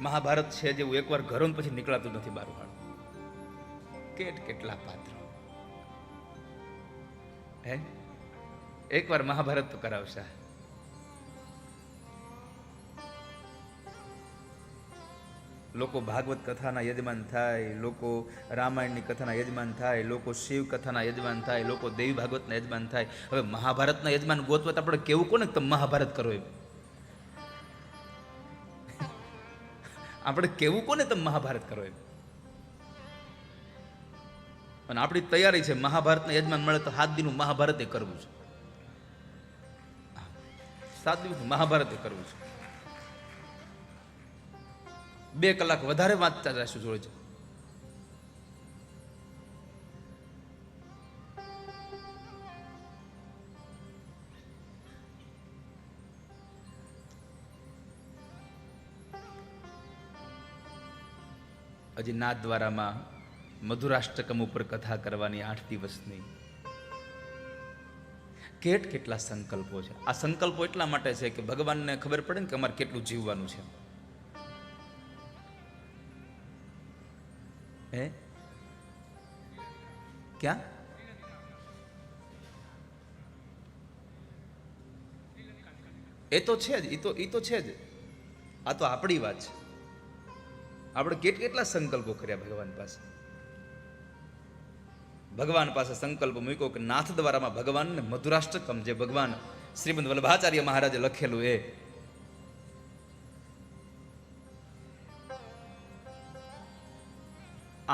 મહાભારત છે જેવું એકવાર ઘરો પછી નીકળાતું નથી બારું હાળ. કેટલા પાત્રો હે, એકવાર મહાભારત તો કરાવશે. લોકો ભાગવત કથાના યજમાન થાય, લોકો રામાયણની કથાના યજમાન થાય, લોકો શિવ કથાના યજમાન થાય, લોકો દેવી ભાગવતના યજમાન થાય. હવે મહાભારતના યજમાન ગોતવત આપણે કેવું કોને તમે મહાભારત કરો એમ? આપણે કેવું કોને તમે મહાભારત કરો એમ? અને આપણી તૈયારી છે મહાભારતના યજમાન મળે તો 7 દિનનું મહાભારત કરવું છે. 7 દિવસનું મહાભારત કરવું છે. 2 કલાક વધારે વાંચતા જશું જોડે. હજી નાથદ્વારામાં મધુરાષ્ટકમ ઉપર કથા કરવાની 8 દિવસની. કેટલા સંકલ્પો છે. આ સંકલ્પો એટલા માટે છે કે ભગવાનને ખબર પડે ને કે અમારે કેટલું જીવવાનું છે. હે ક્યાં? એ તો છે જ, એ તો છે જ. આ તો આપણી વાત છે. આપણે કેટલા સંકલ્પો કર્યા ભગવાન પાસે. ભગવાન પાસે સંકલ્પ મૂક્યો કે નાથ દ્વારામાં ભગવાનને મધુરાષ્ટકમ, જે ભગવાન શ્રીમદ વલ્લભાચાર્ય મહારાજે લખેલું એ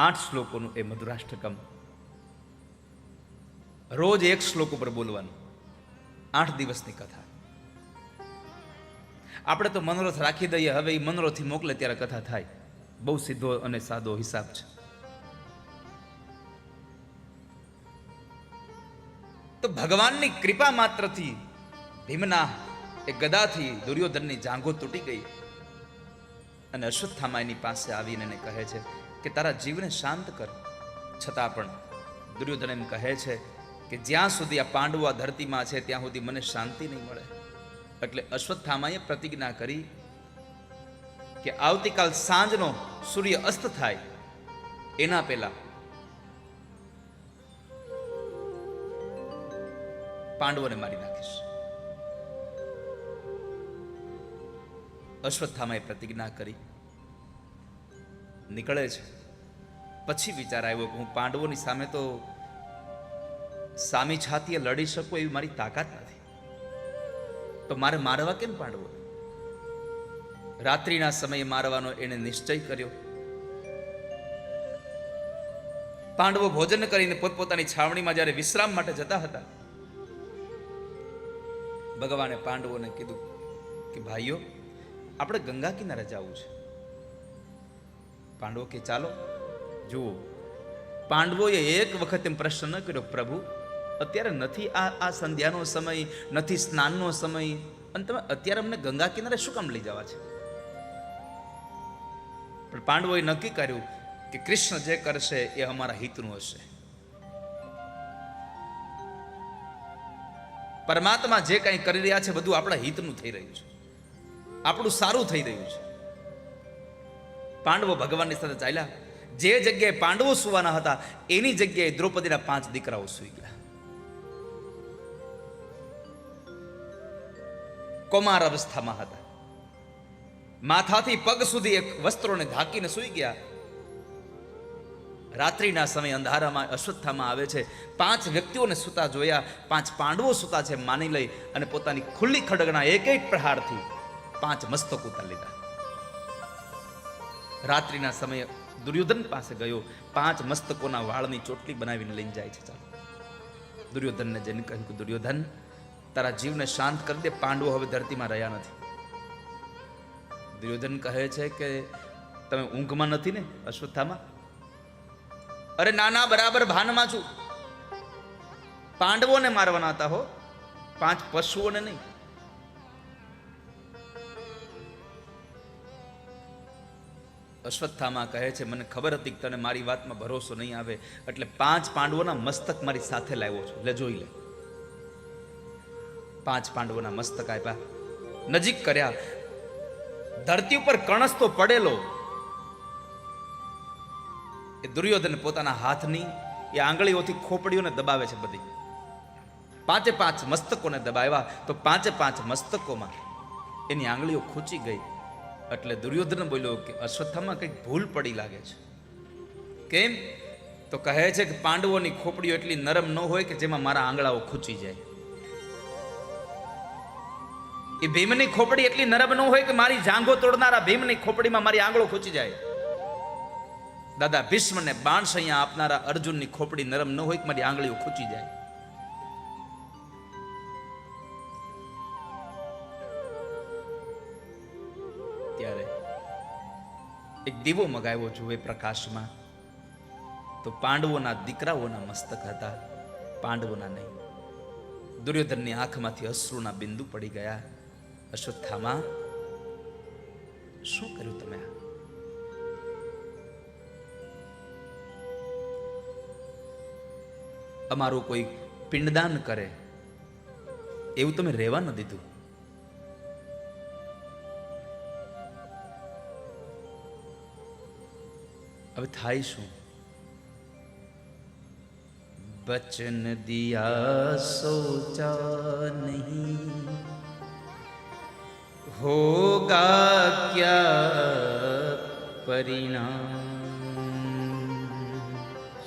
8 શ્લોકોનું એ મધુરાષ્ટકમ રોજ 1 શ્લોક ઉપર બોલવાનું. 8 દિવસની કથા. આપણે તો મનોરથ રાખી દઈએ. હવે એ મનોરથથી મોકલે ત્યારે કથા થાય. બહુ સીધો અને સાદો હિસાબ છે. તો ભગવાનની કૃપા માત્રથી ભીમના એ ગદાથી દુર્યોધનની જાંઘો તૂટી ગઈ અને અશ્વત્થામા એની પાસે આવીને એને કહે છે કે તારા જીવને શાંત કર. છતાં પણ દુર્યોધન એમ કહે છે કે જ્યાં સુધી આ પાંડવો આ ધરતીમાં છે ત્યાં સુધી મને શાંતિ નહીં મળે. એટલે અશ્વત્થામાએ પ્રતિજ્ઞા કરી કે આવતીકાલ સાંજનો સૂર્ય અસ્ત થાય એના પહેલા પાંડવોને મારી નાખીશ. અશ્વત્થામાએ પ્રતિજ્ઞા કરી નીકળે છે. પછી વિચાર આવ્યો કે હું પાંડવોની સામે તો સામી છાતીએ લડી શકું એવી મારી તાકાત નથી, તો મારે મારવા કેમ પાંડવો? રાત્રિના સમયે મારવાનો એને નિશ્ચય કર્યો. પાંડવો ભોજન કરીને પોતપોતાની છાવણીમાં જ્યારે વિશ્રામ માટે જતા હતા, ભગવાને પાંડવોને કીધું કે ભાઈઓ, આપણે ગંગા કિનારે જવું છે. પાંડવો કે ચાલો. જુઓ, પાંડવોએ એક વખત એમ પ્રશ્ન ન કર્યો, પ્રભુ અત્યારે નથી આ સંધ્યાનો સમય, નથી સ્નાનનો સમય, અને તમે અત્યારે અમને ગંગા કિનારે શું કામ લઈ જવા છે? પણ પાંડવોએ નક્કી કર્યું કે કૃષ્ણ જે કરશે એ અમારા હિતનું હશે. પરમાત્મા જે કંઈ કરી રહ્યા છે બધું આપણા હિતનું થઈ રહ્યું છે, આપણું સારું થઈ રહ્યું છે. પાંડવો ભગવાનની સાથે ચાલ્યા. જે જગ્યાએ પાંડવો સુવાના હતા એની જગ્યાએ દ્રૌપદીના 5 દીકરાઓ સુઈ ગયા. કૌમાર અવસ્થામાં હતા. માથાથી પગ સુધી એક વસ્ત્રોને ઢાંકીને સુઈ ગયા. રાત્રિના સમય અંધારામાં અશ્વત્થામા આવે છે. 5 વ્યક્તિઓને સુતા જોયા. 5 પાંડવો સુતા છે માની લઈ અને પોતાની ખુલ્લી ખડગના એક પ્રહારથી 5 મસ્તકો ઉતારી લીધા. રાત્રિના સમયે દુર્યોધન પાસે ગયો. 5 મસ્તકોના વાળની ચોટલી બનાવીને લઈને જાય છે. ચાલો, દુર્યોધનને જઈને કહ્યું કે દુર્યોધન, તારા જીવને શાંત કરી દે, પાંડવો હવે ધરતીમાં રહ્યા નથી. દુર્યોધન કહે છે કે તમે ઊંઘમાં નથી ને અશ્વત્થામા? અરે નાના, બરાબર ભાનમાં છું. પાંડવોને મારવાના હતા હો, 5 પશુઓને નહીં. અશ્વત્થામા કહે છે મને ખબર હતી કે તને મારી વાતમાં ભરોસો નહીં આવે, એટલે 5 પાંડવોના મસ્તક મારી સાથે લાવ્યો છું, લે જોઈ લે. 5 પાંડવોના મસ્તક આપ્યા, નજીક કર્યા. ધરતી ઉપર કણસતો પડેલો એ દુર્યોધન પોતાના હાથની એ આંગળીઓથી ખોપડીઓને દબાવે છે બધી. 5 મસ્તકોને દબાવ્યા તો 5 મસ્તકોમાં એની આંગળીઓ ખૂંચી ગઈ. એટલે દુર્યોધન બોલ્યો કે અશ્વત્થામાં કંઈક ભૂલ પડી લાગે છે. કેમ? તો કહે છે કે પાંડવોની ખોપડીઓ એટલી નરમ ન હોય કે જેમાં મારા આંગળાઓ ખૂંચી જાય. એ ભીમની ખોપડી એટલી નરમ ન હોય કે મારી જાંઘો તોડનારા ભીમની ખોપડીમાં મારી આંગળો ખૂંચી જાય. દાદા ભીષ્મને બાણસૈયા આપનારા અર્જુનની ખોપડી નરમ ન હોય કે મારી આંગળીઓ ખૂંચી જાય. ત્યારે એક દીવો મગાવ્યો જુએ પ્રકાશમાં, તો પાંડવોના દીકરાઓના મસ્તક હતા, પાંડવોના નહીં. દુર્યોધનની આંખમાંથી અશ્રુના બિંદુ પડી ગયા. અશ્વત્થામા, શું કર્યું તમે? અમારું કોઈ પિંડદાન કરે એવું તમે રહેવા ન દીધું. હવે થાય શું? बचन दिया सोचा नहीं, होगा क्या परिणाम,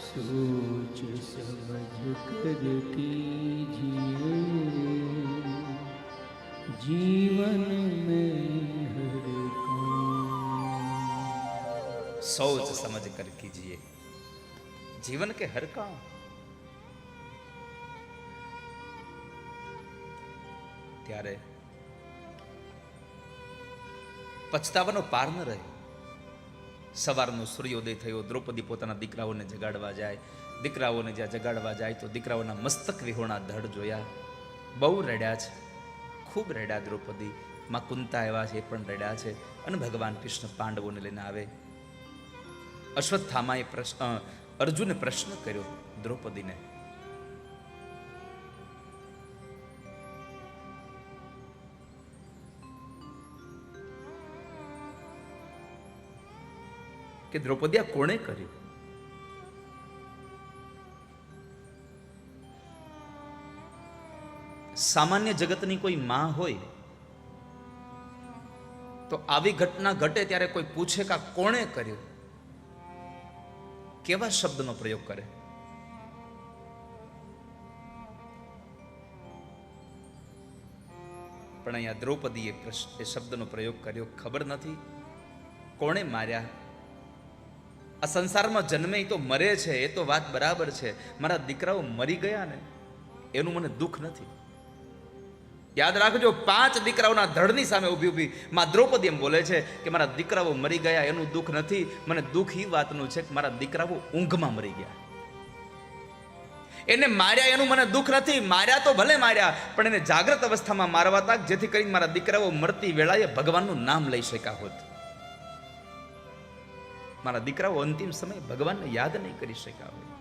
सोच समझ कर कीजिए जीवन में हर काम, सोच समझ कर कीजिए जीवन के हर काम. ત્યારે પછતાવાનો પાર ન રહે. સવારનો સૂર્યોદય થયો, દ્રૌપદી પોતાના દીકરાઓને જગાડવા જાય. દીકરાઓને જ્યાં જગાડવા જાય તો દીકરાઓના મસ્તક વિહોણા ધડ જોયા. બહુ રડ્યા છે, ખૂબ રડ્યા દ્રૌપદી. માં કુંતા આવ્યા છે, એ પણ રડ્યા છે. અને ભગવાન કૃષ્ણ પાંડવોને લઈને આવે. અશ્વત્થામાએ અર્જુને પ્રશ્ન કર્યો દ્રૌપદીને, કે દ્રૌપદી આ કોણે કર્યું? સામાન્ય જગતની કોઈ માં હોય તો આવી ઘટના ઘટે ત્યારે કોઈ પૂછે કે આ કોણે કર્યું, કેવા શબ્દનો પ્રયોગ કરે? પણ અહીંયા દ્રૌપદીએ એ શબ્દનો પ્રયોગ કર્યો. ખબર નથી કોણે માર્યા. આ સંસારમાં જન્મે તો મરે છે, એ તો વાત બરાબર છે. મારા દીકરાઓ મરી ગયા ને એનું મને દુઃખ નથી. યાદ રાખજો, 5 દીકરાઓના ધડની સામે ઊભી ઊભી માં દ્રૌપદી એમ બોલે છે કે મારા દીકરાઓ મરી ગયા એનું દુઃખ નથી, મને દુઃખ એ વાતનું છે કે મારા દીકરાઓ ઊંઘમાં મરી ગયા. એને માર્યા એનું મને દુઃખ નથી. માર્યા તો ભલે માર્યા, પણ એને જાગ્રત અવસ્થામાં મારવા હતા, જેથી કરીને મારા દીકરાઓ મરતી વેળાએ ભગવાનનું નામ લઈ શક્યા હોત. મારા દીકરાઓ અંતિમ સમય ભગવાનને યાદ નહીં કરી શક્યા હોય.